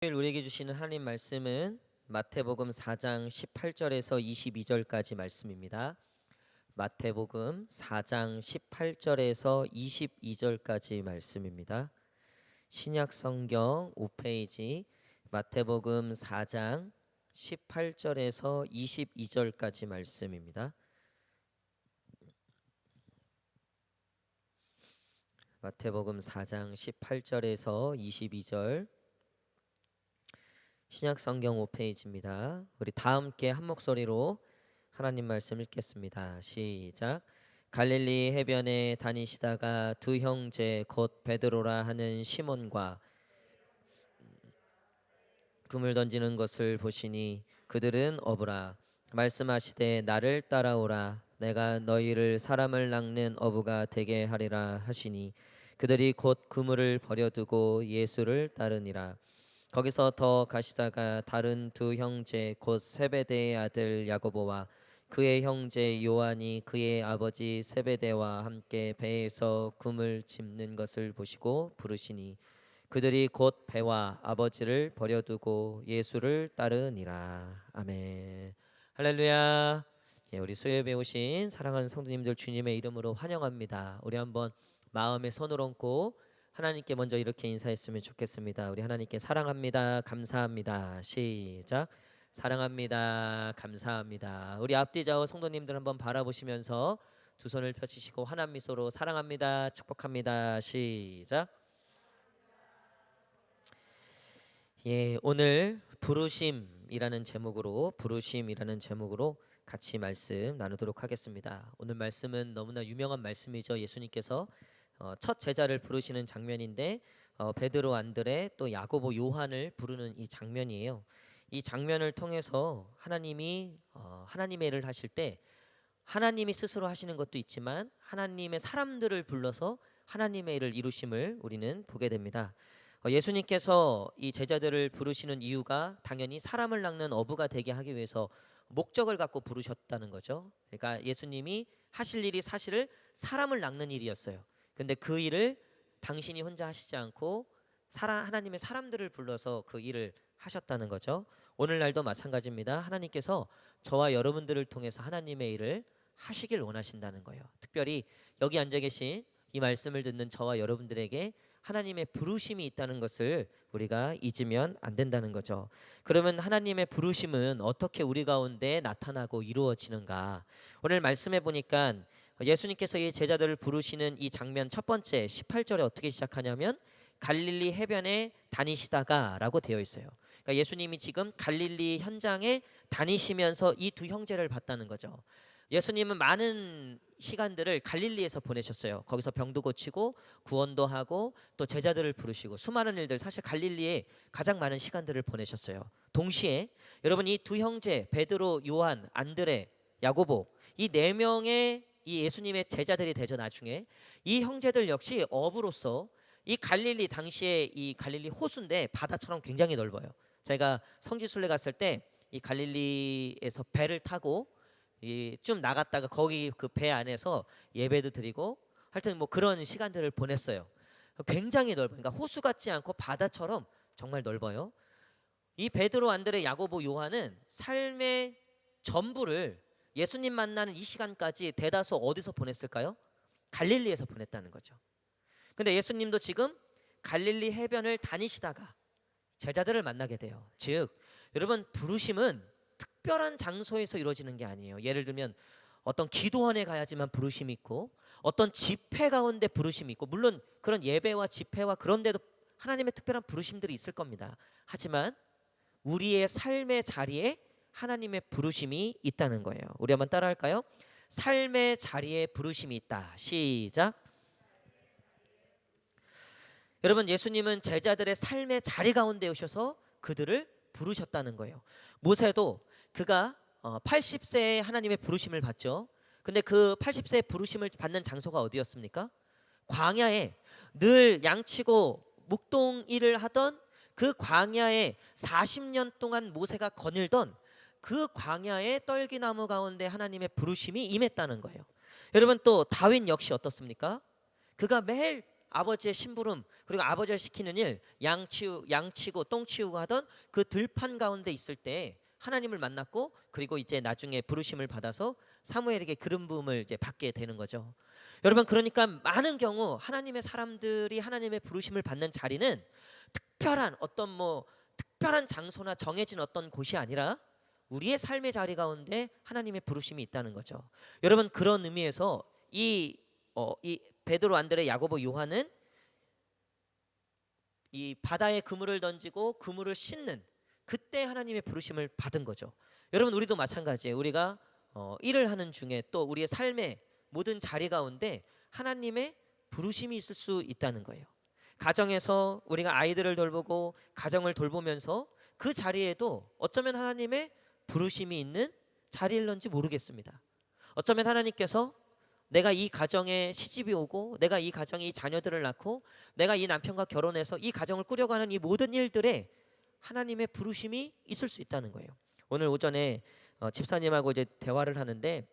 우리에게 주시는 하나님 말씀은 마태복음 4장 18절에서 22절까지 말씀입니다. 마태복음 4장 18절에서 22절까지 말씀입니다. 신약 성경 5페이지 마태복음 4장 18절에서 22절까지 말씀입니다. 마태복음 4장 18절에서 22절 신약 성경 5페이지입니다. 우리 다 함께 한 목소리로 하나님 말씀 읽겠습니다. 시작. 갈릴리 해변에 다니시다가 두 형제 곧 베드로라 하는 시몬과 금을 던지는 것을 보시니 그들은 어부라. 말씀하시되 나를 따라오라. 내가 너희를 사람을 낚는 어부가 되게 하리라 하시니 그들이 곧 그물을 버려두고 예수를 따르니라. 거기서 더 가시다가 다른 두 형제 곧 세베대의 아들 야고보와 그의 형제 요한이 그의 아버지 세베대와 함께 배에서 금을 짚는 것을 보시고 부르시니 그들이 곧 배와 아버지를 버려두고 예수를 따르니라. 아멘. 할렐루야. 우리 수요예배 오신 사랑하는 성도님들 주님의 이름으로 환영합니다. 우리 한번 마음에 손을 얹고 하나님께 먼저 이렇게 인사했으면 좋겠습니다. 우리 하나님께 사랑합니다. 감사합니다. 시작. 사랑합니다. 감사합니다. 우리 앞뒤 좌우 성도님들 한번 바라보시면서 두 손을 펼치시고 환한 미소로 사랑합니다. 축복합니다. 시작. 오늘 부르심이라는 제목으로 같이 말씀 나누도록 하겠습니다. 오늘 말씀은 너무나 유명한 말씀이죠. 예수님께서 첫 제자를 부르시는 장면인데 베드로, 안드레, 또 야고보, 요한을 부르는 이 장면이에요. 이 장면을 통해서 하나님이 하나님의 일을 하실 때 하나님이 스스로 하시는 것도 있지만 하나님의 사람들을 불러서 하나님의 일을 이루심을 우리는 보게 됩니다. 예수님께서 이 제자들을 부르시는 이유가 당연히 사람을 낚는 어부가 되게 하기 위해서 목적을 갖고 부르셨다는 거죠. 그러니까 예수님이 하실 일이 사실을 사람을 낚는 일이었어요. 근데 그 일을 당신이 혼자 하시지 않고 하나님의 사람들을 불러서 그 일을 하셨다는 거죠. 오늘날도 마찬가지입니다. 하나님께서 저와 여러분들을 통해서 하나님의 일을 하시길 원하신다는 거예요. 특별히 여기 앉아 계신 이 말씀을 듣는 저와 여러분들에게 하나님의 부르심이 있다는 것을 우리가 잊으면 안 된다는 거죠. 그러면 하나님의 부르심은 어떻게 우리 가운데 나타나고 이루어지는가? 오늘 말씀해 보니까 예수님께서 이 제자들을 부르시는 이 장면 첫 번째 18절에 어떻게 시작하냐면 갈릴리 해변에 다니시다가라고 되어 있어요. 그러니까 예수님이 지금 갈릴리 현장에 다니시면서 이 두 형제를 봤다는 거죠. 예수님은 많은 시간들을 갈릴리에서 보내셨어요. 거기서 병도 고치고 구원도 하고 또 제자들을 부르시고 수많은 일들, 사실 갈릴리에 가장 많은 시간들을 보내셨어요. 동시에 여러분, 이 두 형제 베드로, 요한, 안드레, 야고보, 이 네 명의 이 예수님의 제자들이 되죠. 나중에 이 형제들 역시 어부로서 이 갈릴리, 당시에 이 갈릴리 호수인데 바다처럼 굉장히 넓어요. 제가 성지순례 갔을 때 이 갈릴리에서 배를 타고 좀 나갔다가 거기 그 배 안에서 예배도 드리고 하여튼 뭐 그런 시간들을 보냈어요. 굉장히 넓어요. 그러니까 호수 같지 않고 바다처럼 정말 넓어요. 이 베드로, 안드레, 야고보, 요한은 삶의 전부를 예수님 만나는 이 시간까지 대다수 어디서 보냈을까요? 갈릴리에서 보냈다는 거죠. 근데 예수님도 지금 갈릴리 해변을 다니시다가 제자들을 만나게 돼요. 즉 여러분, 부르심은 특별한 장소에서 이루어지는 게 아니에요. 예를 들면 어떤 기도원에 가야지만 부르심이 있고 어떤 집회 가운데 부르심이 있고, 물론 그런 예배와 집회와 그런 데도 하나님의 특별한 부르심들이 있을 겁니다. 하지만 우리의 삶의 자리에 하나님의 부르심이 있다는 거예요. 우리 한번 따라할까요? 삶의 자리에 부르심이 있다. 시작. 여러분, 예수님은 제자들의 삶의 자리 가운데 오셔서 그들을 부르셨다는 거예요. 모세도 그가 80세에 하나님의 부르심을 받죠. 근데 그 80세의 부르심을 받는 장소가 어디였습니까? 광야에 늘 양치고 목동 일을 하던 그 광야에 40년 동안 모세가 거닐던 그 광야의 떨기나무 가운데 하나님의 부르심이 임했다는 거예요. 여러분, 또 다윗 역시 어떻습니까? 그가 매일 아버지의 심부름, 그리고 아버지가 시키는 일, 양치고 똥 치우고 하던 그 들판 가운데 있을 때 하나님을 만났고, 그리고 이제 나중에 부르심을 받아서 사무엘에게 기름 부음을 이제 받게 되는 거죠. 여러분, 그러니까 많은 경우 하나님의 사람들이 하나님의 부르심을 받는 자리는 특별한 어떤 특별한 장소나 정해진 어떤 곳이 아니라 우리의 삶의 자리 가운데 하나님의 부르심이 있다는 거죠. 여러분, 그런 의미에서 이 베드로, 안드레, 야고보, 요한은 이 바다에 그물을 던지고 그물을 씻는 그때 하나님의 부르심을 받은 거죠. 여러분, 우리도 마찬가지예요. 우리가 일을 하는 중에 또 우리의 삶의 모든 자리 가운데 하나님의 부르심이 있을 수 있다는 거예요. 가정에서 우리가 아이들을 돌보고 가정을 돌보면서 그 자리에도 어쩌면 하나님의 부르심이 있는 자리일런지 모르겠습니다. 어쩌면 하나님께서 내가 이 가정에 시집이 오고, 내가 이 가정에 이 자녀들을 낳고, 내가 이 남편과 결혼해서 이 가정을 꾸려가는 이 모든 일들에 하나님의 부르심이 있을 수 있다는 거예요. 오늘 오전에 집사님하고 이제 대화를 하는데,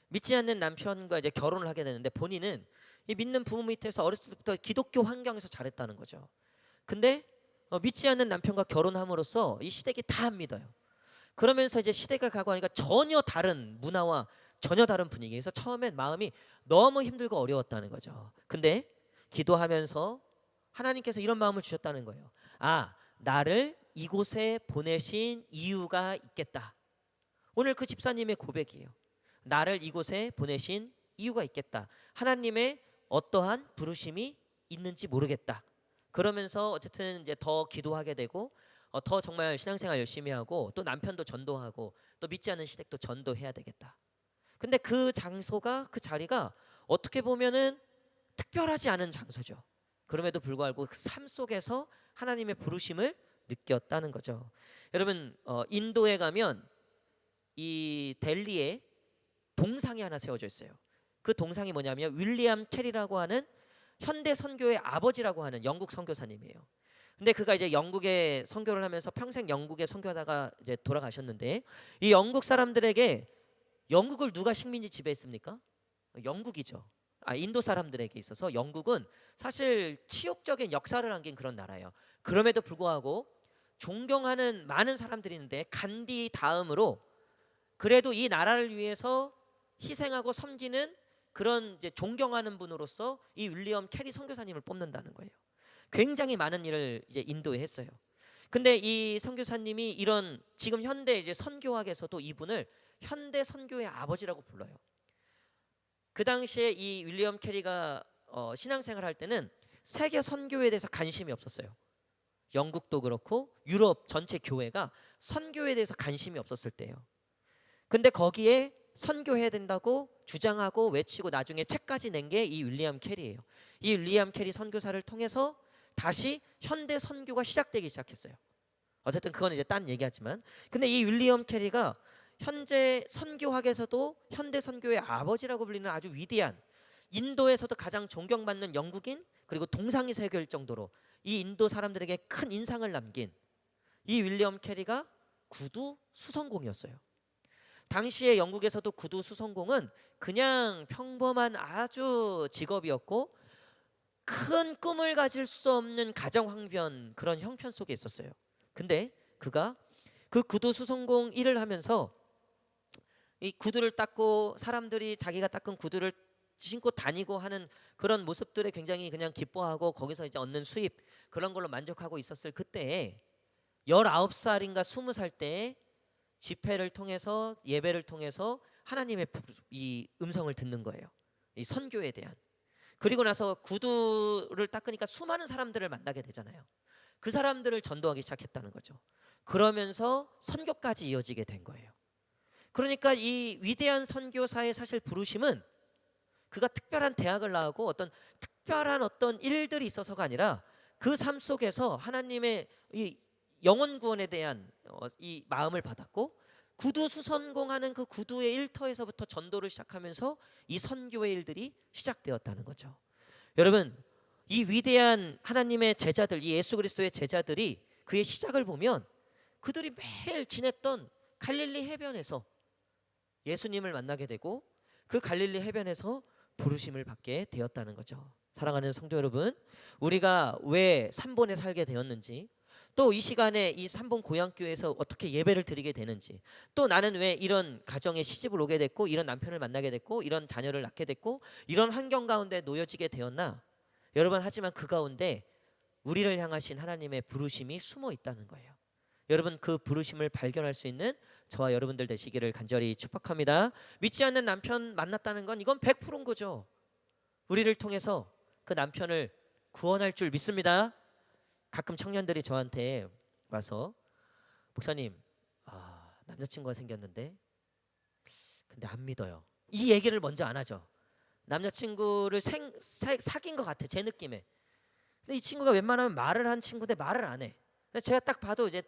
믿지 않는 남편과 이제 결혼을 하게 되는데, 본인은 이 믿는 부모 밑에서 어렸을 때부터 기독교 환경에서 자랐다는 거죠. 근데 믿지 않는 남편과 결혼함으로써 이 시댁이 다 안 믿어요. 그러면서 이제 시대가 가고 하니까 전혀 다른 문화와 전혀 다른 분위기에서 처음엔 마음이 너무 힘들고 어려웠다는 거죠. 근데 기도하면서 하나님께서 이런 마음을 주셨다는 거예요. 아, 나를 이곳에 보내신 이유가 있겠다. 오늘 그 집사님의 고백이에요. 나를 이곳에 보내신 이유가 있겠다. 하나님의 어떠한 부르심이 있는지 모르겠다. 그러면서 어쨌든 이제 더 기도하게 되고, 더 정말 신앙생활 열심히 하고, 또 남편도 전도하고, 또 믿지 않는 시댁도 전도해야 되겠다. 근데 그 장소가, 그 자리가 어떻게 보면은 특별하지 않은 장소죠. 그럼에도 불구하고 그 삶 속에서 하나님의 부르심을 느꼈다는 거죠. 여러분, 인도에 가면 이 델리에 동상이 하나 세워져 있어요. 그 동상이 뭐냐면 윌리엄 캐리라고 하는 현대 선교의 아버지라고 하는 영국 선교사님이에요. 근데 그가 이제 영국에 선교를 하면서 평생 영국에 선교하다가 이제 돌아가셨는데, 이 영국 사람들에게, 영국을 누가 식민지 지배했습니까? 영국이죠. 인도 사람들에게 있어서 영국은 사실 치욕적인 역사를 남긴 그런 나라예요. 그럼에도 불구하고 존경하는 많은 사람들이 있는데, 간디 다음으로 그래도 이 나라를 위해서 희생하고 섬기는 그런 이제 존경하는 분으로서 이 윌리엄 캐리 선교사님을 뽑는다는 거예요. 굉장히 많은 일을 이제 인도에 했어요. 근데 이 선교사님이 이런 지금 현대 이제 선교학에서도 이분을 현대 선교의 아버지라고 불러요. 그 당시에 이 윌리엄 캐리가 신앙생활 할 때는 세계 선교에 대해서 관심이 없었어요. 영국도 그렇고 유럽 전체 교회가 선교에 대해서 관심이 없었을 때예요. 근데 거기에 선교해야 된다고 주장하고 외치고 나중에 책까지 낸 게 이 윌리엄 캐리예요. 이 윌리엄 캐리 선교사를 통해서 다시 현대 선교가 시작되기 시작했어요. 어쨌든 그건 이제 딴 얘기하지만, 근데 이 윌리엄 캐리가 현재 선교학에서도 현대 선교의 아버지라고 불리는 아주 위대한, 인도에서도 가장 존경받는 영국인, 그리고 동상이 세계일 정도로 이 인도 사람들에게 큰 인상을 남긴 이 윌리엄 캐리가 구두 수성공이었어요. 당시에 영국에서도 구두 수성공은 그냥 평범한 아주 직업이었고, 큰 꿈을 가질 수 없는 가정 황변, 그런 형편 속에 있었어요. 근데 그가 그 구두 수성공 일을 하면서 이 구두를 닦고, 사람들이 자기가 닦은 구두를 신고 다니고 하는 그런 모습들에 굉장히 그냥 기뻐하고, 거기서 이제 얻는 수입, 그런 걸로 만족하고 있었을 그때에 19살인가 20살 때에 집회를 통해서, 예배를 통해서 하나님의 이 음성을 듣는 거예요. 이 선교에 대한. 그리고 나서 구두를 닦으니까 수많은 사람들을 만나게 되잖아요. 그 사람들을 전도하기 시작했다는 거죠. 그러면서 선교까지 이어지게 된 거예요. 그러니까 이 위대한 선교사의 사실 부르심은 그가 특별한 대학을 나오고 어떤 특별한 어떤 일들이 있어서가 아니라 그 삶 속에서 하나님의 이 영혼 구원에 대한 이 마음을 받았고, 구두 수선공하는 그 구두의 일터에서부터 전도를 시작하면서 이 선교의 일들이 시작되었다는 거죠. 여러분, 이 위대한 하나님의 제자들, 이 예수 그리스도의 제자들이 그의 시작을 보면 그들이 매일 지냈던 갈릴리 해변에서 예수님을 만나게 되고, 그 갈릴리 해변에서 부르심을 받게 되었다는 거죠. 사랑하는 성도 여러분, 우리가 왜 삼본에 살게 되었는지, 또 이 시간에 이 삼본 고향교회에서 어떻게 예배를 드리게 되는지, 또 나는 왜 이런 가정에 시집을 오게 됐고, 이런 남편을 만나게 됐고, 이런 자녀를 낳게 됐고, 이런 환경 가운데 놓여지게 되었나? 여러분, 하지만 그 가운데 우리를 향하신 하나님의 부르심이 숨어 있다는 거예요. 여러분, 그 부르심을 발견할 수 있는 저와 여러분들 되시기를 간절히 축복합니다. 믿지 않는 남편 만났다는 건 이건 100%인 거죠. 우리를 통해서 그 남편을 구원할 줄 믿습니다. 가끔 청년들이 저한테 와서, 목사님, 남자친구가 생겼는데 근데 안 믿어요. 이 얘기를 먼저 안 하죠. 남자친구를 사귄 것 같아, 제 느낌에. 근데 이 친구가 웬만하면 말을 한 친구인데 말을 안 해. 근데 제가 딱 봐도 이제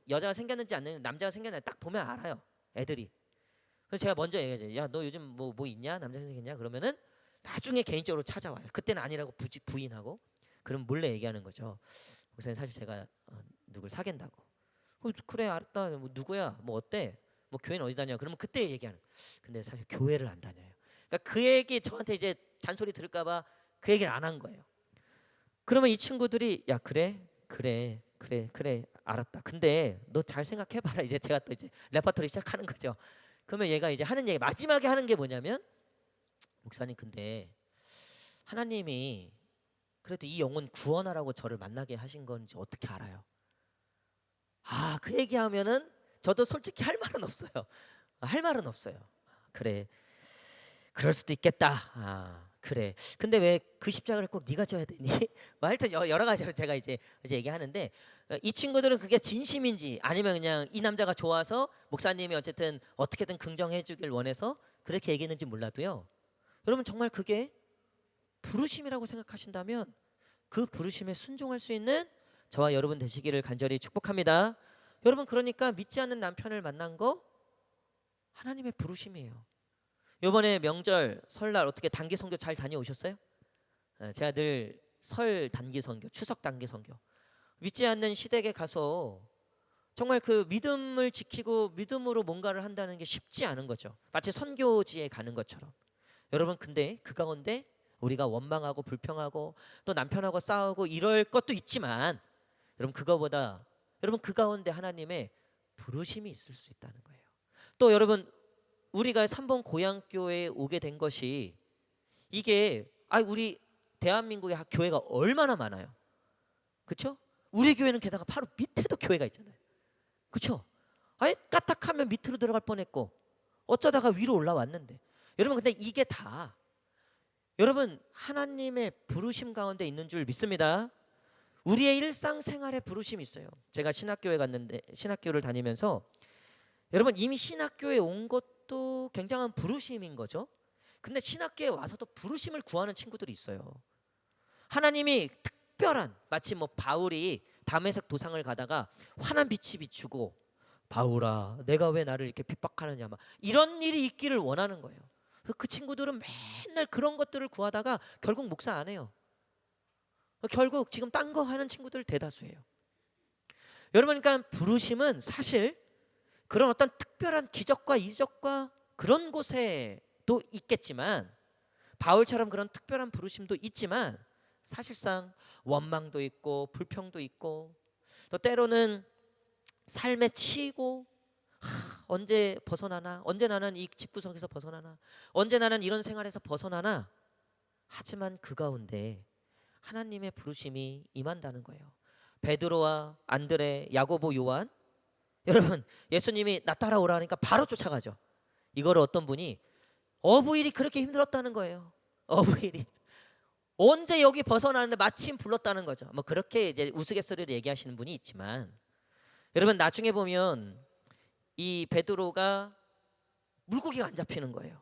여자가 생겼는지 안 생겼는지, 남자가 생겼는지 딱 보면 알아요, 애들이. 그래서 제가 먼저 얘기하죠. 야, 너 요즘 뭐 있냐? 남자 생겼냐? 그러면은 나중에 개인적으로 찾아와요. 그때는 아니라고 부인하고. 그럼 몰래 얘기하는 거죠. 목사님, 사실 제가 누굴 사귄다고. 그래, 알았다. 뭐 누구야? 뭐 어때? 뭐 교회는 어디 다녀? 그러면 그때 얘기하는. 근데 사실 교회를 안 다녀요. 그러니까 그 얘기 저한테 이제 잔소리 들을까봐 그 얘기를 안 한 거예요. 그러면 이 친구들이 야, 그래 알았다. 근데 너 잘 생각해봐라. 이제 제가 또 이제 레퍼토리 시작하는 거죠. 그러면 얘가 이제 하는 얘기, 마지막에 하는 게 뭐냐면, 목사님, 근데 하나님이 그래도 이 영혼 구원하라고 저를 만나게 하신 건지 어떻게 알아요? 그 얘기하면은 저도 솔직히 할 말은 없어요. 할 말은 없어요. 그래, 그럴 수도 있겠다. 그래. 근데 왜 그 십자가를 꼭 네가 져야 되니? 뭐 하여튼 여러 가지로 제가 이제 얘기하는데, 이 친구들은 그게 진심인지 아니면 그냥 이 남자가 좋아서 목사님이 어쨌든 어떻게든 긍정해 주길 원해서 그렇게 얘기했는지 몰라도요. 여러분, 정말 그게 부르심이라고 생각하신다면 그 부르심에 순종할 수 있는 저와 여러분 되시기를 간절히 축복합니다. 여러분, 그러니까 믿지 않는 남편을 만난 거 하나님의 부르심이에요. 이번에 명절 설날 어떻게 단기 선교 잘 다녀오셨어요? 제가 늘 설 단기 선교, 추석 단기 선교, 믿지 않는 시댁에 가서 정말 그 믿음을 지키고 믿음으로 뭔가를 한다는 게 쉽지 않은 거죠. 마치 선교지에 가는 것처럼. 여러분, 근데 그 가운데 우리가 원망하고 불평하고 또 남편하고 싸우고 이럴 것도 있지만, 여러분, 그거보다 여러분 그 가운데 하나님의 부르심이 있을 수 있다는 거예요. 또 여러분, 우리가 삼본 고향교회에 오게 된 것이 이게 우리 대한민국의 교회가 얼마나 많아요. 그렇죠? 우리 교회는 게다가 바로 밑에도 교회가 있잖아요. 그렇죠? 까딱하면 밑으로 들어갈 뻔했고 어쩌다가 위로 올라왔는데, 여러분, 근데 이게 다 여러분 하나님의 부르심 가운데 있는 줄 믿습니다. 우리의 일상생활에 부르심이 있어요. 제가 신학교에 갔는데, 신학교를 다니면서 여러분 이미 신학교에 온 것도 굉장한 부르심인 거죠. 근데 신학교에 와서도 부르심을 구하는 친구들이 있어요. 하나님이 특별한, 마치 뭐 바울이 다메섹 도상을 가다가 환한 빛이 비추고 바울아 내가 왜 나를 이렇게 핍박하느냐, 막 이런 일이 있기를 원하는 거예요. 그 친구들은 맨날 그런 것들을 구하다가 결국 목사 안 해요. 결국 지금 딴 거 하는 친구들 대다수예요. 여러분, 그러니까 부르심은 사실 그런 어떤 특별한 기적과 이적과 그런 곳에도 있겠지만, 바울처럼 그런 특별한 부르심도 있지만, 사실상 원망도 있고 불평도 있고, 또 때로는 삶에 치이고, 언제 벗어나나, 언제 나는 이 집구석에서 벗어나나, 언제 나는 이런 생활에서 벗어나나. 하지만 그 가운데 하나님의 부르심이 임한다는 거예요. 베드로와 안드레, 야고보, 요한, 여러분 예수님이 나 따라오라 하니까 바로 쫓아가죠. 이거를 어떤 분이 어부일이 그렇게 힘들었다는 거예요. 어부일이 언제 여기 벗어나는데 마침 불렀다는 거죠. 뭐 그렇게 이제 우스갯소리를 얘기하시는 분이 있지만, 여러분 나중에 보면 이 베드로가 물고기가 안 잡히는 거예요.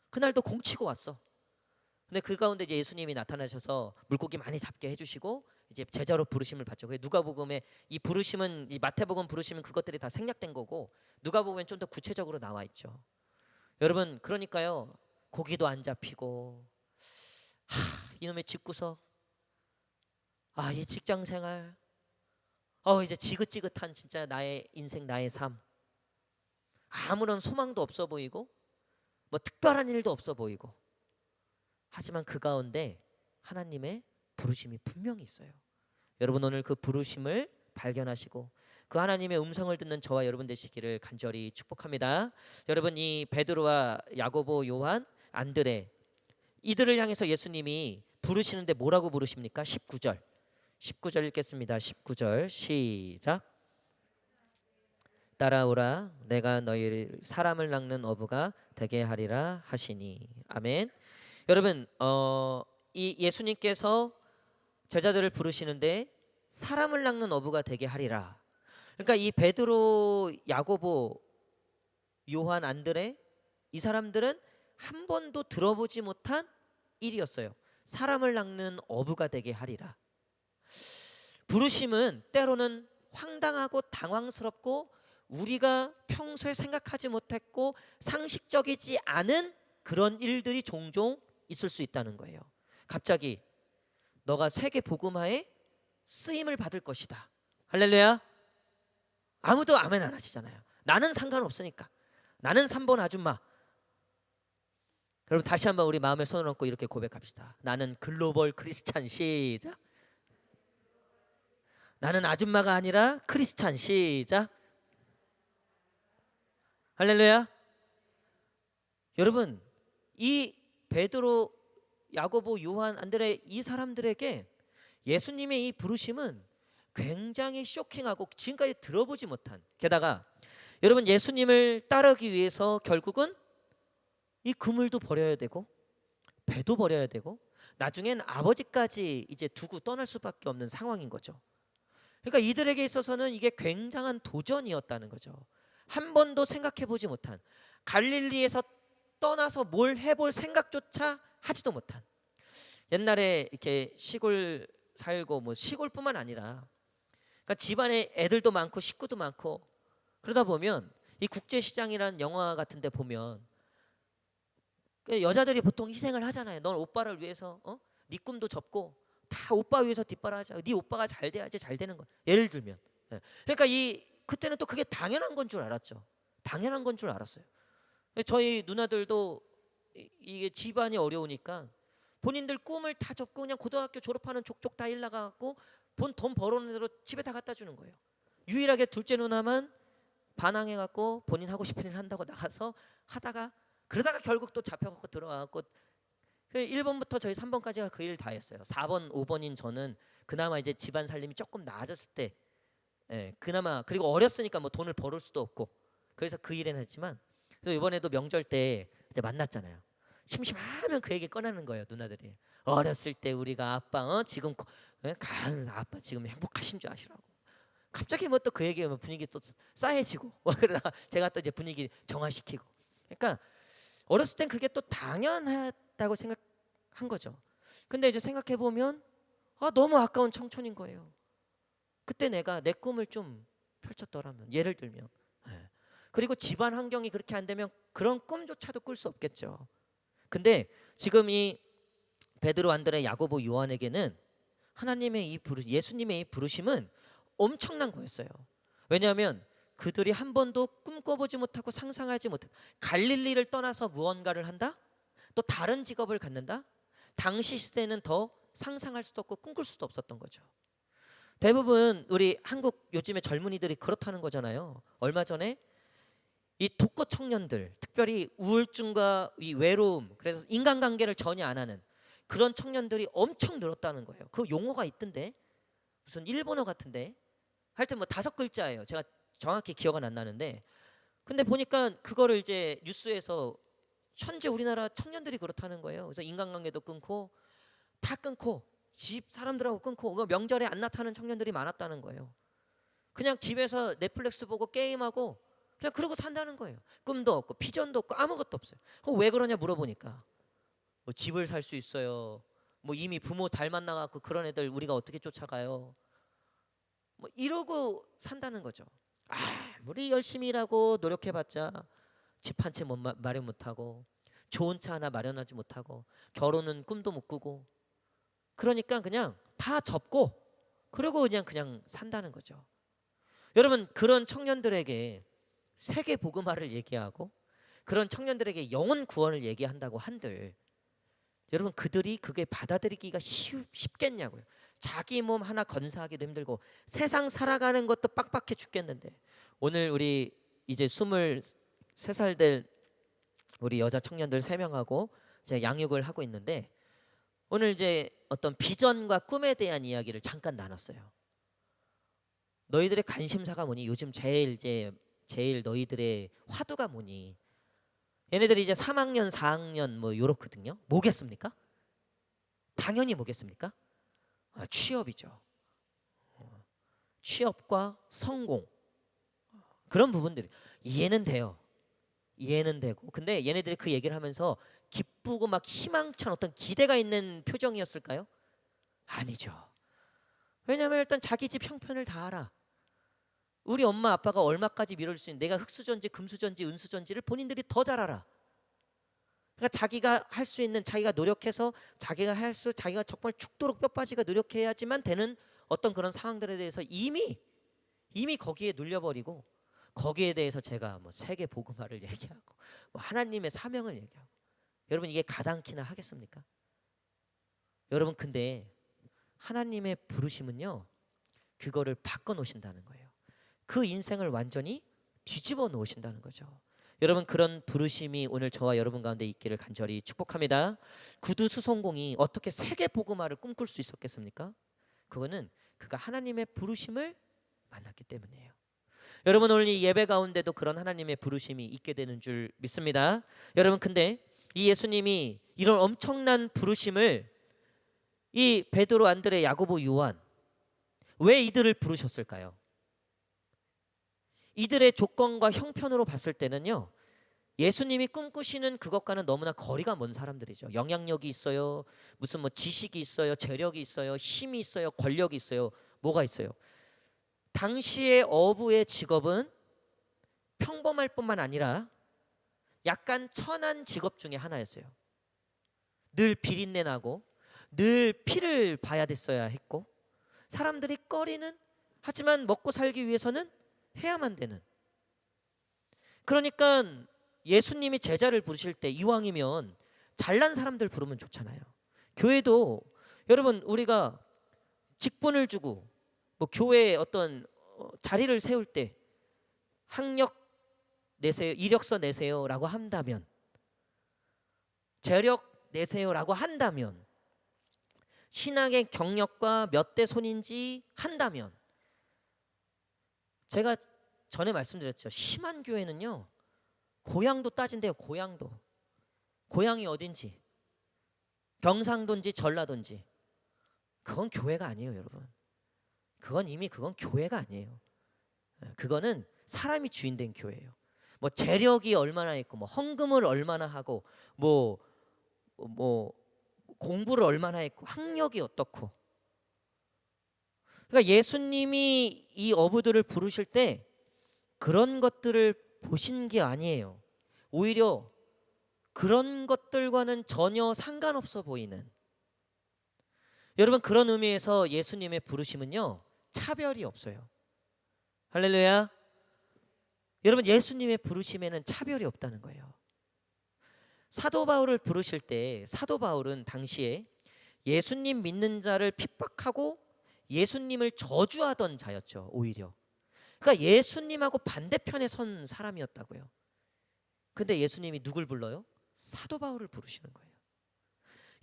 그날도 공치고 왔어. 근데 그 가운데 이제 예수님이 나타나셔서 물고기 많이 잡게 해주시고 이제 제자로 부르심을 받죠. 누가복음에 이 부르심은, 이 마태복음 부르심은 그것들이 다 생략된 거고, 누가복음엔 좀 더 구체적으로 나와 있죠. 여러분, 그러니까요, 고기도 안 잡히고, 이놈의 집구석, 이 직장 생활, 이제 지긋지긋한 진짜 나의 인생, 나의 삶, 아무런 소망도 없어 보이고 뭐 특별한 일도 없어 보이고, 하지만 그 가운데 하나님의 부르심이 분명히 있어요. 여러분 오늘 그 부르심을 발견하시고 그 하나님의 음성을 듣는 저와 여러분 되시기를 간절히 축복합니다. 여러분 이 베드로와 야고보, 요한, 안드레 이들을 향해서 예수님이 부르시는데 뭐라고 부르십니까? 19절 읽겠습니다. 19절 시작. 따라오라 내가 너희를 사람을 낚는 어부가 되게 하리라 하시니. 아멘. 여러분 이 예수님께서 제자들을 부르시는데 사람을 낚는 어부가 되게 하리라. 그러니까 이 베드로, 야고보, 요한, 안드레 이 사람들은 한 번도 들어보지 못한 일이었어요. 사람을 낚는 어부가 되게 하리라. 부르심은 때로는 황당하고 당황스럽고 우리가 평소에 생각하지 못했고 상식적이지 않은 그런 일들이 종종 있을 수 있다는 거예요. 갑자기 너가 세계 복음화에 쓰임을 받을 것이다. 할렐루야. 아무도 아멘 안 하시잖아요. 나는 상관없으니까. 나는 3번 아줌마. 여러분 다시 한번 우리 마음에 손을 얹고 이렇게 고백합시다. 나는 글로벌 크리스찬. 시작. 나는 아줌마가 아니라 크리스찬. 시작. 할렐루야. 여러분 이 베드로, 야고보, 요한, 안드레 이 사람들에게 예수님의 이 부르심은 굉장히 쇼킹하고 지금까지 들어보지 못한, 게다가 여러분 예수님을 따르기 위해서 결국은 이 그물도 버려야 되고 배도 버려야 되고 나중엔 아버지까지 이제 두고 떠날 수밖에 없는 상황인 거죠. 그러니까 이들에게 있어서는 이게 굉장한 도전이었다는 거죠. 한 번도 생각해 보지 못한, 갈릴리에서 떠나서 뭘 해볼 생각조차 하지도 못한, 옛날에 이렇게 시골 살고 뭐 시골뿐만 아니라 그러니까 집안에 애들도 많고 식구도 많고 그러다 보면 이 국제시장이라는 영화 같은 데 보면 여자들이 보통 희생을 하잖아요. 넌 오빠를 위해서 네 꿈도 접고 다 오빠 위해서 뒷바라지하고 네 오빠가 잘 돼야지 잘 되는 거야. 예를 들면 그러니까 그때는 또 그게 당연한 건 줄 알았죠. 당연한 건 줄 알았어요. 저희 누나들도 이게 집안이 어려우니까 본인들 꿈을 다 접고 그냥 고등학교 졸업하는 족족 다 일 나가갖고 돈 벌어오는 대로 집에 다 갖다 주는 거예요. 유일하게 둘째 누나만 반항해갖고 본인 하고 싶은 일 한다고 나가서 하다가 그러다가 결국 또 잡혀갖고 들어와갖고 1번부터 저희 3번까지가 그 일 다 했어요. 4번, 5번인 저는 그나마 이제 집안 살림이 조금 나아졌을 때 그나마, 그리고 어렸으니까 뭐 돈을 벌을 수도 없고 그래서 그 일은 했지만, 그래서 이번에도 명절 때 이제 만났잖아요. 심심하면 그 얘기 꺼내는 거예요. 누나들이 어렸을 때 우리가 아빠 지금 아빠 지금 행복하신 줄 아시라고. 갑자기 뭐 또 그 얘기하면 분위기 또 싸해지고 그러다가 제가 또 이제 분위기 정화시키고. 그러니까 어렸을 땐 그게 또 당연하다고 생각한 거죠. 근데 이제 생각해 보면 너무 아까운 청춘인 거예요. 그때 내가 내 꿈을 좀 펼쳤더라면, 예를 들면. 그리고 집안 환경이 그렇게 안 되면 그런 꿈조차도 꿀 수 없겠죠. 근데 지금 이 베드로, 안드레, 야고보, 요한에게는 하나님의 예수님의 이 부르심은 엄청난 거였어요. 왜냐하면 그들이 한 번도 꿈꿔보지 못하고 상상하지 못한, 갈릴리를 떠나서 무언가를 한다? 또 다른 직업을 갖는다? 당시 시대는 더 상상할 수도 없고 꿈꿀 수도 없었던 거죠. 대부분 우리 한국 요즘의 젊은이들이 그렇다는 거잖아요. 얼마 전에 이 독거 청년들, 특별히 우울증과 이 외로움, 그래서 인간관계를 전혀 안 하는 그런 청년들이 엄청 늘었다는 거예요. 그 용어가 있던데 무슨 일본어 같은데 하여튼 뭐 5글자예요. 제가 정확히 기억은 안 나는데, 근데 보니까 그거를 이제 뉴스에서 현재 우리나라 청년들이 그렇다는 거예요. 그래서 인간관계도 끊고 다 끊고 집 사람들하고 끊고 명절에 안 나타나는 청년들이 많았다는 거예요. 그냥 집에서 넷플릭스 보고 게임하고 그냥 그러고 산다는 거예요. 꿈도 없고 비전도 없고 아무것도 없어요. 왜 그러냐 물어보니까 뭐 집을 살 수 있어요. 뭐 이미 부모 잘 만나갖고 그런 애들 우리가 어떻게 쫓아가요. 뭐 이러고 산다는 거죠. 아무리 열심히 일하고 노력해봤자 집 한 채 마련 못하고 좋은 차 하나 마련하지 못하고 결혼은 꿈도 못 꾸고 그러니까 그냥 다 접고 그러고 그냥 산다는 거죠. 여러분 그런 청년들에게 세계 복음화를 얘기하고 그런 청년들에게 영혼 구원을 얘기한다고 한들 여러분 그들이 그게 받아들이기가 쉽겠냐고요. 자기 몸 하나 건사하기도 힘들고 세상 살아가는 것도 빡빡해 죽겠는데, 오늘 우리 이제 23살 될 우리 여자 청년들 3명하고 제가 양육을 하고 있는데, 오늘 이제 어떤 비전과 꿈에 대한 이야기를 잠깐 나눴어요. 너희들의 관심사가 뭐니? 요즘 제일 너희들의 화두가 뭐니? 얘네들이 이제 3학년 4학년 뭐 요렇거든요. 뭐겠습니까? 당연히 뭐겠습니까? 취업이죠. 취업과 성공, 그런 부분들이 이해는 돼요. 이해는 되고, 근데 얘네들이 그 얘기를 하면서 기쁘고 막 희망찬 어떤 기대가 있는 표정이었을까요? 아니죠. 왜냐하면 일단 자기 집 형편을 다 알아. 우리 엄마 아빠가 얼마까지 밀어줄 수 있는, 내가 흙수저인지 금수저인지 은수저인지를 본인들이 더 잘 알아. 그러니까 자기가 할 수 있는, 자기가 노력해서 자기가 정말 죽도록 뼈빠지게 노력해야지만 되는 어떤 그런 상황들에 대해서 이미 거기에 눌려버리고, 거기에 대해서 제가 뭐 세계 복음화를 얘기하고 뭐 하나님의 사명을 얘기하고, 여러분 이게 가당키나 하겠습니까? 여러분 근데 하나님의 부르심은요, 그거를 바꿔 놓으신다는 거예요. 그 인생을 완전히 뒤집어 놓으신다는 거죠. 여러분 그런 부르심이 오늘 저와 여러분 가운데 있기를 간절히 축복합니다. 구두 수송공이 어떻게 세계 복음화를 꿈꿀 수 있었겠습니까? 그거는 그가 하나님의 부르심을 만났기 때문이에요. 여러분 오늘 이 예배 가운데도 그런 하나님의 부르심이 있게 되는 줄 믿습니다. 여러분 근데 이 예수님이 이런 엄청난 부르심을 이 베드로, 안드레, 야고보, 요한, 왜 이들을 부르셨을까요? 이들의 조건과 형편으로 봤을 때는요, 예수님이 꿈꾸시는 그것과는 너무나 거리가 먼 사람들이죠. 영향력이 있어요, 무슨 뭐 지식이 있어요, 재력이 있어요, 힘이 있어요, 권력이 있어요. 뭐가 있어요? 당시의 어부의 직업은 평범할 뿐만 아니라 약간 천한 직업 중에 하나였어요. 늘 비린내 나고 늘 피를 봐야 됐어야 했고, 사람들이 꺼리는, 하지만 먹고 살기 위해서는 해야만 되는. 그러니까 예수님이 제자를 부르실 때 이왕이면 잘난 사람들 부르면 좋잖아요. 교회도 여러분 우리가 직분을 주고 뭐 교회에 어떤 자리를 세울 때 학력 내세요, 이력서 내세요라고 한다면, 재력 내세요라고 한다면, 신앙의 경력과 몇 대 손인지 한다면, 제가 전에 말씀드렸죠. 심한 교회는요, 고향도 따진대요. 고향이 어딘지, 경상도인지 전라도인지. 그건 교회가 아니에요, 여러분. 그건 교회가 아니에요. 그거는 사람이 주인 된 교회예요. 뭐 재력이 얼마나 있고, 뭐 헌금을 얼마나 하고, 뭐 공부를 얼마나 했고, 학력이 어떻고. 그러니까 예수님이 이 어부들을 부르실 때 그런 것들을 보신 게 아니에요. 오히려 그런 것들과는 전혀 상관없어 보이는, 여러분 그런 의미에서 예수님의 부르심은요, 차별이 없어요. 할렐루야. 여러분 예수님의 부르심에는 차별이 없다는 거예요. 사도 바울을 부르실 때, 사도 바울은 당시에 예수님 믿는 자를 핍박하고 예수님을 저주하던 자였죠. 오히려 그러니까 예수님하고 반대편에 선 사람이었다고요. 근데 예수님이 누굴 불러요? 사도 바울을 부르시는 거예요.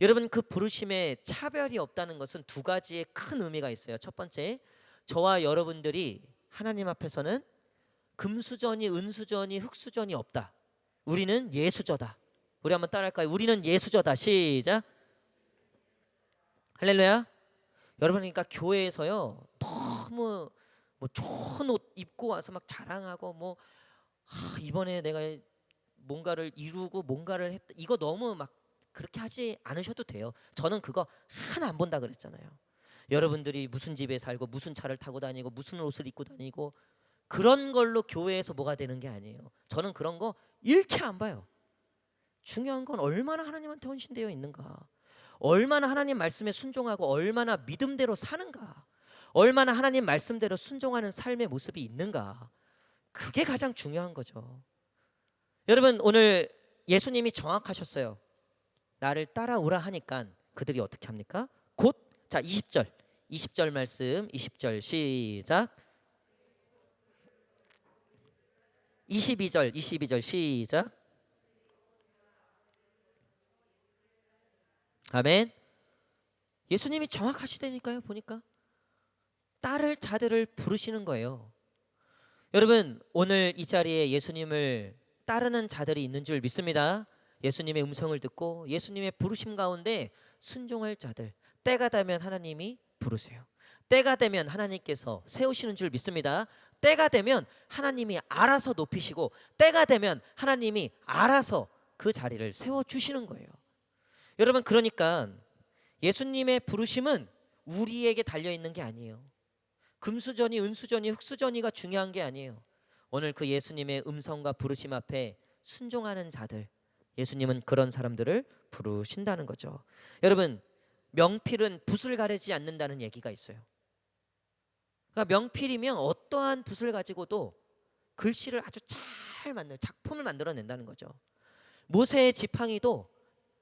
여러분 그 부르심에 차별이 없다는 것은 두 가지의 큰 의미가 있어요. 첫 번째, 저와 여러분들이 하나님 앞에서는 금수저니 은수저니 흙수저니 없다. 우리는 예수저다. 우리 한번 따라할까요? 우리는 예수저다. 시작. 할렐루야. 여러분 그러니까 교회에서요, 너무 뭐 좋은 옷 입고 와서 막 자랑하고 뭐 이번에 내가 뭔가를 이루고 뭔가를 했다, 이거 너무 막 그렇게 하지 않으셔도 돼요. 저는 그거 하나 안 본다 그랬잖아요. 여러분들이 무슨 집에 살고 무슨 차를 타고 다니고 무슨 옷을 입고 다니고 그런 걸로 교회에서 뭐가 되는 게 아니에요. 저는 그런 거 일체 안 봐요. 중요한 건 얼마나 하나님한테 헌신되어 있는가, 얼마나 하나님 말씀에 순종하고 얼마나 믿음대로 사는가, 얼마나 하나님 말씀대로 순종하는 삶의 모습이 있는가, 그게 가장 중요한 거죠. 여러분 오늘 예수님이 정확하셨어요. 나를 따라오라 하니까 그들이 어떻게 합니까? 곧 자 20절 말씀 20절 시작 22절 시작 아멘. 예수님이 정확하시다니까요. 보니까 따를 자들을 부르시는 거예요. 여러분 오늘 이 자리에 예수님을 따르는 자들이 있는 줄 믿습니다. 예수님의 음성을 듣고 예수님의 부르심 가운데 순종할 자들, 때가 되면 하나님이 부르세요. 때가 되면 하나님께서 세우시는 줄 믿습니다. 때가 되면 하나님이 알아서 높이시고 때가 되면 하나님이 알아서 그 자리를 세워주시는 거예요. 여러분 그러니까 예수님의 부르심은 우리에게 달려있는 게 아니에요. 금수저니 은수저니 흙수저니가 중요한 게 아니에요. 오늘 그 예수님의 음성과 부르심 앞에 순종하는 자들, 예수님은 그런 사람들을 부르신다는 거죠. 여러분 명필은 붓을 가리지 않는다는 얘기가 있어요. 그러니까 명필이면 어떠한 붓을 가지고도 글씨를 아주 잘 만든 작품을 만들어낸다는 거죠. 모세의 지팡이도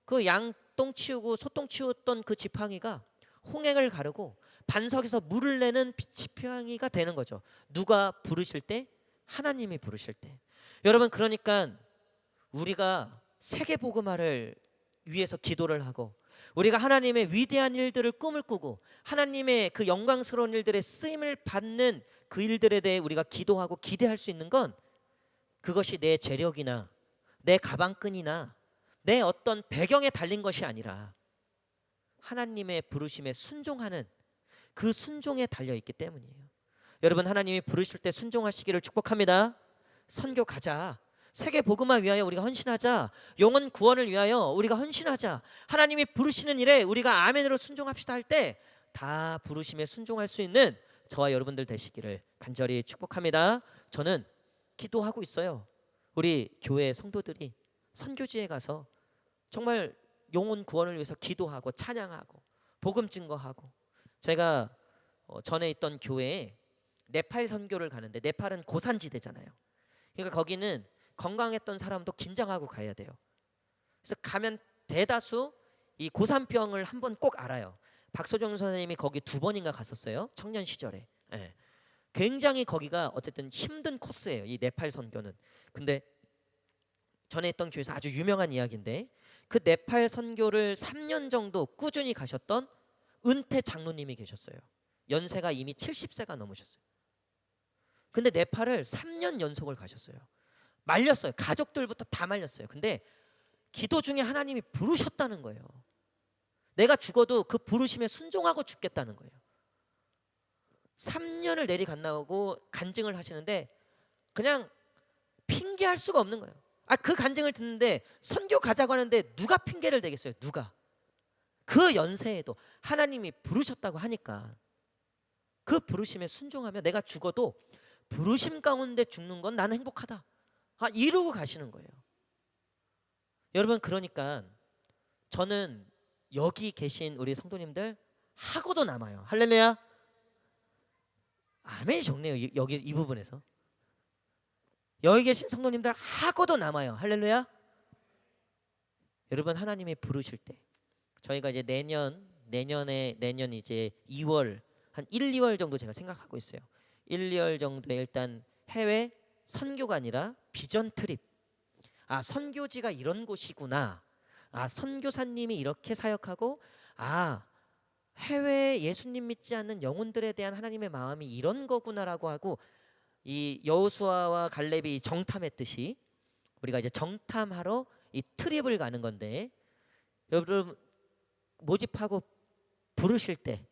그 양똥 치우고 소똥 치웠던 그 지팡이가 홍행을 가르고 반석에서 물을 내는 지팡이가 되는 거죠. 누가 부르실 때? 하나님이 부르실 때. 여러분 그러니까 우리가 세계 복음화를 위해서 기도를 하고 우리가 하나님의 위대한 일들을 꿈을 꾸고 하나님의 그 영광스러운 일들의 쓰임을 받는 그 일들에 대해 우리가 기도하고 기대할 수 있는 건 그것이 내 재력이나 내 가방끈이나 내 어떤 배경에 달린 것이 아니라 하나님의 부르심에 순종하는 그 순종에 달려있기 때문이에요. 여러분 하나님이 부르실 때 순종하시기를 축복합니다. 선교 가자. 세계 복음화 위하여 우리가 헌신하자. 영혼 구원을 위하여 우리가 헌신하자. 하나님이 부르시는 일에 우리가 아멘으로 순종합시다 할 때 다 부르심에 순종할 수 있는 저와 여러분들 되시기를 간절히 축복합니다. 저는 기도하고 있어요. 우리 교회 성도들이 선교지에 가서 정말 영혼 구원을 위해서 기도하고 찬양하고 복음 증거하고 제가 전에 있던 교회에 네팔 선교를 가는데 네팔은 고산지대잖아요. 그러니까 거기는 건강했던 사람도 긴장하고 가야 돼요. 그래서 가면 대다수 이 고산병을 한번 꼭 알아요. 박소정 선생님이 거기 2번인가 갔었어요. 청년 시절에. 예. 굉장히 거기가 어쨌든 힘든 코스예요. 이 네팔 선교는. 근데 전에 있던 교회에서 아주 유명한 이야기인데 그 네팔 선교를 3년 정도 꾸준히 가셨던 은퇴 장로님이 계셨어요. 연세가 이미 70세가 넘으셨어요. 근데 네팔을 3년 연속을 가셨어요. 말렸어요. 가족들부터 다 말렸어요. 근데 기도 중에 하나님이 부르셨다는 거예요. 내가 죽어도 그 부르심에 순종하고 죽겠다는 거예요. 3년을 내리간나오고 간증을 하시는데 그냥 핑계할 수가 없는 거예요. 그 간증을 듣는데 선교 가자고 하는데 누가 핑계를 대겠어요? 누가? 그 연세에도 하나님이 부르셨다고 하니까 그 부르심에 순종하며 내가 죽어도 부르심 가운데 죽는 건 나는 행복하다. 이러고 가시는 거예요. 여러분 그러니까 저는 여기 계신 우리 성도님들 하고도 남아요. 할렐루야. 아멘이 적네요. 여기 이 부분에서 여기 계신 성도님들 하고도 남아요. 할렐루야. 여러분 하나님이 부르실 때 저희가 이제 내년 이제 2월 한 1, 2월 정도 제가 생각하고 있어요. 1, 2월 정도에 일단 해외 선교가 아니라 비전 트립. 선교지가 이런 곳이구나. 선교사님이 이렇게 사역하고 해외 예수님 믿지 않는 영혼들에 대한 하나님의 마음이 이런 거구나라고 하고 이 여호수아와 갈렙이 정탐했듯이 우리가 이제 정탐하러 이 트립을 가는 건데 여러분 모집하고 부르실 때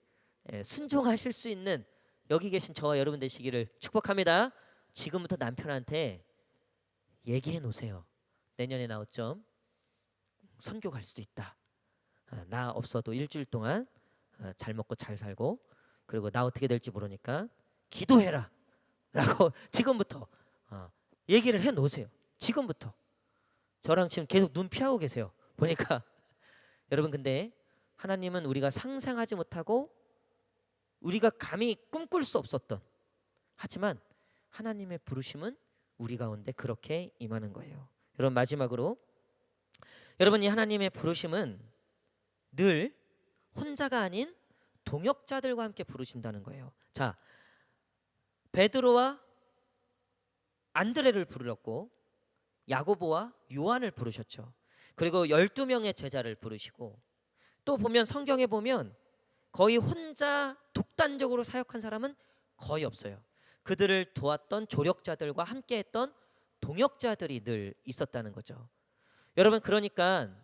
순종하실 수 있는 여기 계신 저와 여러분 되시기를 축복합니다. 지금부터 남편한테 얘기해 놓으세요. 내년에 나 어쩜 선교 갈 수도 있다. 나 없어도 일주일 동안 잘 먹고 잘 살고 그리고 나 어떻게 될지 모르니까 기도해라 라고 지금부터 얘기를 해 놓으세요. 지금부터. 저랑 지금 계속 눈 피하고 계세요. 보니까 여러분 근데 하나님은 우리가 상상하지 못하고 우리가 감히 꿈꿀 수 없었던 하지만 하나님의 부르심은 우리 가운데 그렇게 임하는 거예요. 여러분 마지막으로 여러분, 이 하나님의 부르심은 늘 혼자가 아닌 동역자들과 함께 부르신다는 거예요. 자, 베드로와 안드레를 부르셨고 야고보와 요한을 부르셨죠. 그리고 12명의 제자를 부르시고, 또 보면 성경에 보면 거의 혼자 독단적으로 사역한 사람은 거의 없어요. 그들을 도왔던 조력자들과 함께했던 동역자들이 늘 있었다는 거죠. 여러분, 그러니까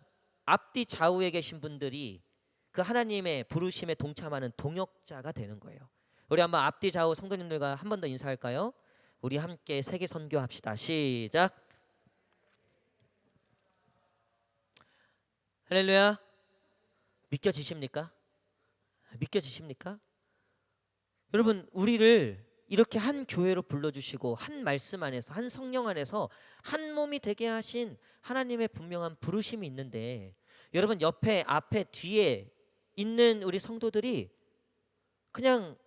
앞뒤 좌우에 계신 분들이 그 하나님의 부르심에 동참하는 동역자가 되는 거예요. 우리 한번 앞뒤 좌우 성도님들과 한 번 더 인사할까요? 우리 함께 세계 선교합시다. 시작. 할렐루야. 믿겨지십니까? 믿겨지십니까? 여러분, 우리를 이렇게 한 교회로 불러주시고 한 말씀 안에서, 한 성령 안에서 한 몸이 되게 하신 하나님의 분명한 부르심이 있는데, 여러분 옆에, 앞에, 뒤에 있는 우리 성도들이 그냥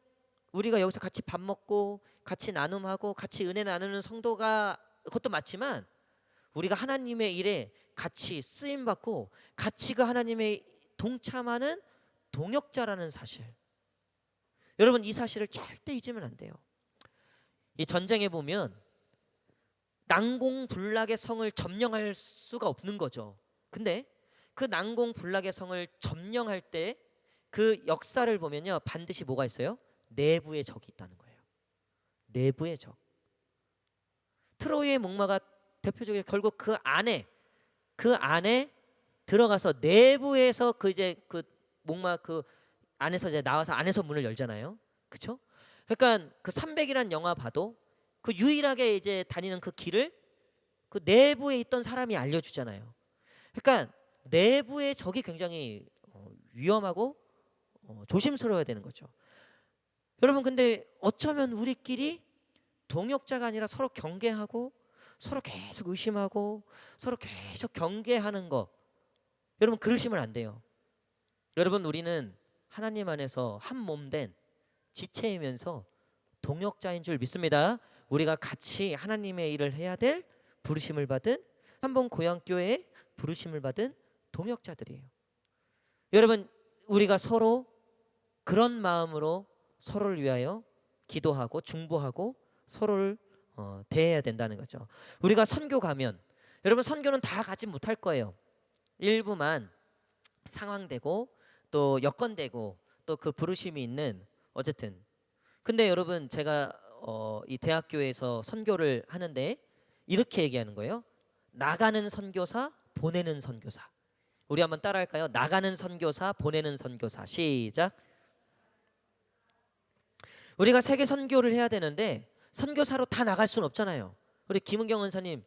우리가 여기서 같이 밥 먹고 같이 나눔하고 같이 은혜 나누는 성도가 그것도 맞지만, 우리가 하나님의 일에 같이 쓰임 받고 같이 그 하나님의 동참하는 동역자라는 사실, 여러분 이 사실을 절대 잊으면 안 돼요. 이 전쟁에 보면 난공불락의 성을 점령할 수가 없는 거죠. 근데 그 난공불락의 성을 점령할 때 그 역사를 보면요, 반드시 뭐가 있어요? 내부의 적이 있다는 거예요. 내부의 적. 트로이의 목마가 대표적으로 결국 그 안에 들어가서 내부에서 그 이제 그 목마 그 안에서 이제 나와서 안에서 문을 열잖아요. 그렇죠? 그러니까 그 300이란 영화 봐도 그 유일하게 이제 다니는 그 길을 그 내부에 있던 사람이 알려주잖아요. 그러니까 내부의 적이 굉장히 위험하고 조심스러워야 되는 거죠. 여러분, 근데 어쩌면 우리끼리 동역자가 아니라 서로 경계하고 서로 계속 의심하고 서로 계속 경계하는 거, 여러분 그러시면 안 돼요. 여러분, 우리는 하나님 안에서 한 몸 된 지체이면서 동역자인 줄 믿습니다. 우리가 같이 하나님의 일을 해야 될 부르심을 받은, 한번 고향교회에 부르심을 받은 동역자들이에요. 여러분, 우리가 서로 그런 마음으로 서로를 위하여 기도하고 중보하고 서로를 대해야 된다는 거죠. 우리가 선교 가면, 여러분 선교는 다 가지 못할 거예요. 일부만 상황되고 또 여건되고 또 그 부르심이 있는, 어쨌든. 근데 여러분, 제가 이 대학교에서 선교를 하는데 이렇게 얘기하는 거예요. 나가는 선교사, 보내는 선교사. 우리 한번 따라할까요? 나가는 선교사, 보내는 선교사. 시작. 우리가 세계 선교를 해야 되는데 선교사로 다 나갈 수는 없잖아요. 우리 김은경 은사님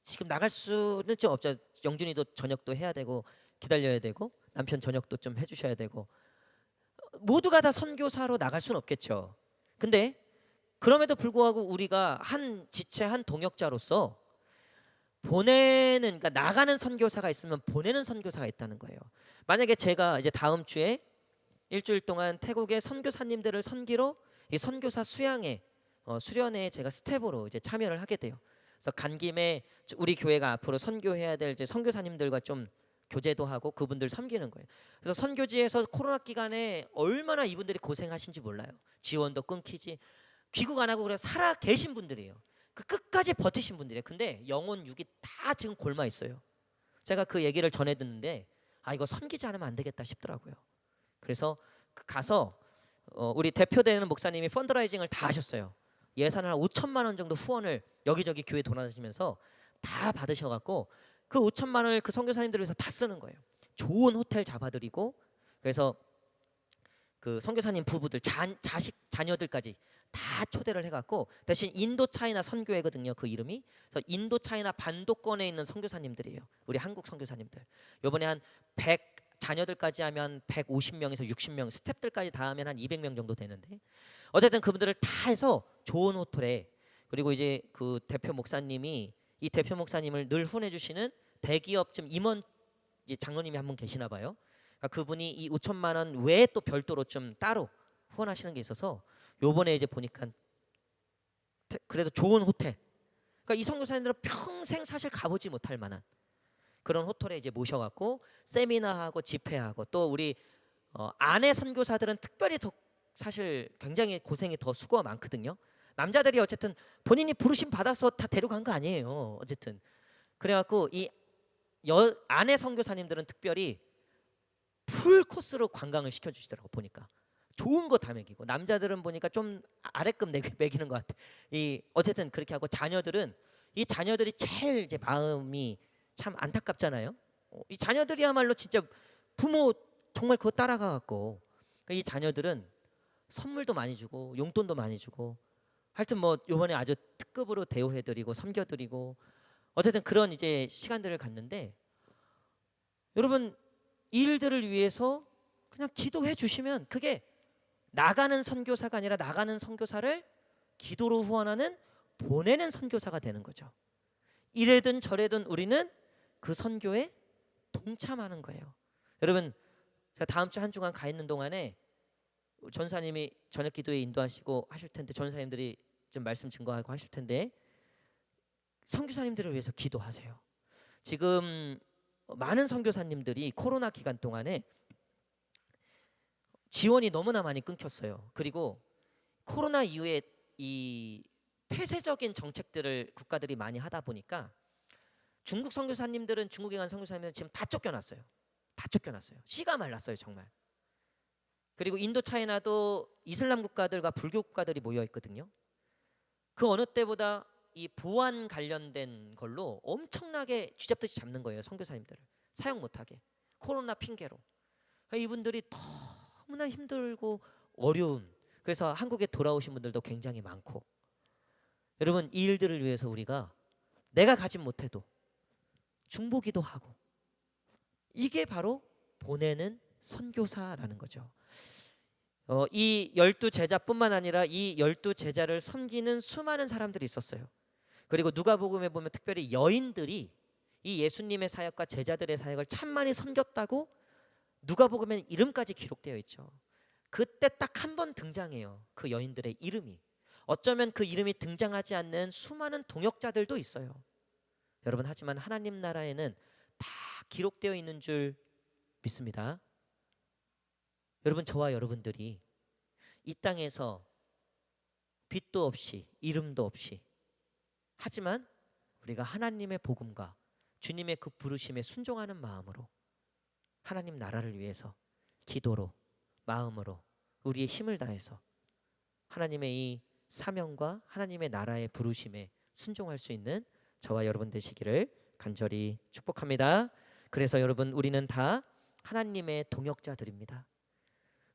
지금 나갈 수는 좀 없죠. 영준이도 저녁도 해야 되고 기다려야 되고 남편 저녁도 좀 해주셔야 되고, 모두가 다 선교사로 나갈 수는 없겠죠. 근데 그럼에도 불구하고 우리가 한 지체, 한 동역자로서 보내는, 그러니까 나가는 선교사가 있으면 보내는 선교사가 있다는 거예요. 만약에 제가 이제 다음 주에 일주일 동안 태국의 선교사님들을 선기로 이 선교사 수양회 수련회에 제가 스텝으로 이제 참여를 하게 돼요. 그래서 간 김에 우리 교회가 앞으로 선교해야 될 이제 선교사님들과 좀 교제도 하고 그분들 섬기는 거예요. 그래서 선교지에서 코로나 기간에 얼마나 이분들이 고생하신지 몰라요. 지원도 끊기지, 귀국 안 하고 그래 살아 계신 분들이에요. 그 끝까지 버티신 분들이에요. 근데 영혼 육이 다 지금 골마 있어요. 제가 그 얘기를 전해 듣는데 이거 섬기지 않으면 안 되겠다 싶더라고요. 그래서 가서 우리 대표되는 목사님이 펀드라이징을 다 하셨어요. 예산을 한 5천만 원 정도 후원을 여기저기 교회 돌아다니면서 다 받으셔갖고 그 5천만 원을 그 선교사님들을 위해서 다 쓰는 거예요. 좋은 호텔 잡아드리고, 그래서 그 선교사님 부부들 자식 자녀들까지 다 초대를 해갖고, 대신 인도 차이나 선교회거든요. 그 이름이. 그래서 인도 차이나 반도권에 있는 선교사님들이에요. 우리 한국 선교사님들. 요번에 한 100 자녀들까지 하면 150명에서 60명, 스태프들까지 다 하면 한 200명 정도 되는데, 어쨌든 그분들을 다 해서 좋은 호텔에, 그리고 이제 그 대표 목사님이, 이 대표 목사님을 늘 후원해 주시는 대기업 좀 임원 이제 장로님이 한 분 계시나 봐요. 그러니까 그분이 이 5천만 원 외에 또 별도로 좀 따로 후원하시는 게 있어서 요번에 이제 보니까 그래도 좋은 호텔. 그러니까 이 선교사님들은 평생 사실 가보지 못할 만한, 그런 호텔에 이제 모셔갖고 세미나하고 집회하고, 또 우리 아내 선교사들은 특별히 더 사실 굉장히 고생이 더 수고가 많거든요. 남자들이 어쨌든 본인이 부르심 받아서 다 데려간 거 아니에요. 어쨌든 그래갖고 이 아내 선교사님들은 특별히 풀 코스로 관광을 시켜주시더라고. 보니까 좋은 거 다 먹이고, 남자들은 보니까 좀 아래급 먹이는 것 같아. 이 어쨌든 그렇게 하고, 자녀들은 이 자녀들이 제일 이제 마음이 참 안타깝잖아요. 이 자녀들이야말로 진짜 부모 정말 그거 따라가 갖고, 이 자녀들은 선물도 많이 주고 용돈도 많이 주고, 하여튼 뭐 요번에 아주 특급으로 대우해드리고 섬겨드리고, 어쨌든 그런 이제 시간들을 갖는데, 여러분 이 일들을 위해서 그냥 기도해 주시면 그게 나가는 선교사가 아니라 나가는 선교사를 기도로 후원하는, 보내는 선교사가 되는 거죠. 이래든 저래든 우리는 그 선교에 동참하는 거예요. 여러분, 제가 다음 주 한 주간 가 있는 동안에 전사님이 저녁 기도에 인도하시고 하실 텐데, 전사님들이 좀 말씀 증거하고 하실 텐데, 선교사님들을 위해서 기도하세요. 지금 많은 선교사님들이 코로나 기간 동안에 지원이 너무나 많이 끊겼어요. 그리고 코로나 이후에 이 폐쇄적인 정책들을 국가들이 많이 하다 보니까 중국 선교사님들은, 중국에 간 선교사님들은 지금 다 쫓겨났어요. 다 쫓겨났어요. 씨가 말랐어요, 정말. 그리고 인도 차이나도 이슬람 국가들과 불교 국가들이 모여 있거든요. 그 어느 때보다 이 보안 관련된 걸로 엄청나게 쥐잡듯이 잡는 거예요. 선교사님들을 사용 못하게, 코로나 핑계로. 이분들이 너무나 힘들고 어려운, 그래서 한국에 돌아오신 분들도 굉장히 많고, 여러분 이 일들을 위해서 우리가 내가 가진 못해도 중보기도 하고, 이게 바로 보내는 선교사라는 거죠. 이 12제자뿐만 아니라 이 12제자를 섬기는 수많은 사람들이 있었어요. 그리고 누가복음에 보면 특별히 여인들이 이 예수님의 사역과 제자들의 사역을 참 많이 섬겼다고 누가복음에는 이름까지 기록되어 있죠. 그때 딱 한 번 등장해요. 그 여인들의 이름이. 어쩌면 그 이름이 등장하지 않는 수많은 동역자들도 있어요. 여러분, 하지만 하나님 나라에는 다 기록되어 있는 줄 믿습니다. 여러분, 저와 여러분들이 이 땅에서 빛도 없이 이름도 없이, 하지만 우리가 하나님의 복음과 주님의 그 부르심에 순종하는 마음으로 하나님 나라를 위해서 기도로, 마음으로 우리의 힘을 다해서 하나님의 이 사명과 하나님의 나라의 부르심에 순종할 수 있는 저와 여러분 되시기를 간절히 축복합니다. 그래서 여러분, 우리는 다 하나님의 동역자들입니다.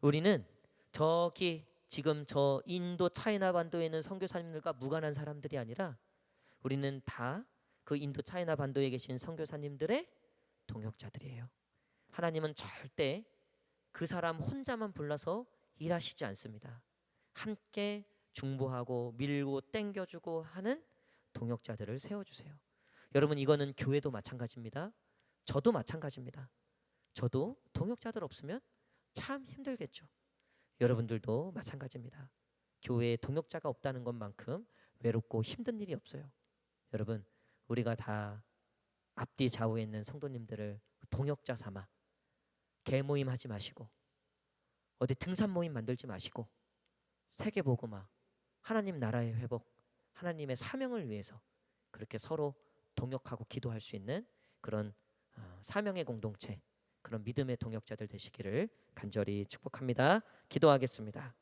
우리는 저기 지금 저 인도 차이나 반도에 있는 선교사님들과 무관한 사람들이 아니라, 우리는 다 그 인도 차이나 반도에 계신 선교사님들의 동역자들이에요. 하나님은 절대 그 사람 혼자만 불러서 일하시지 않습니다. 함께 중보하고 밀고 땡겨주고 하는 동역자들을 세워주세요. 여러분, 이거는 교회도 마찬가지입니다. 저도 마찬가지입니다. 저도 동역자들 없으면 참 힘들겠죠. 여러분들도 마찬가지입니다. 교회에 동역자가 없다는 것만큼 외롭고 힘든 일이 없어요. 여러분, 우리가 다 앞뒤 좌우에 있는 성도님들을 동역자 삼아 개모임 하지 마시고, 어디 등산 모임 만들지 마시고, 세계복음화, 하나님 나라의 회복, 하나님의 사명을 위해서 그렇게 서로 동역하고 기도할 수 있는 그런 사명의 공동체, 그런 믿음의 동역자들 되시기를 간절히 축복합니다. 기도하겠습니다.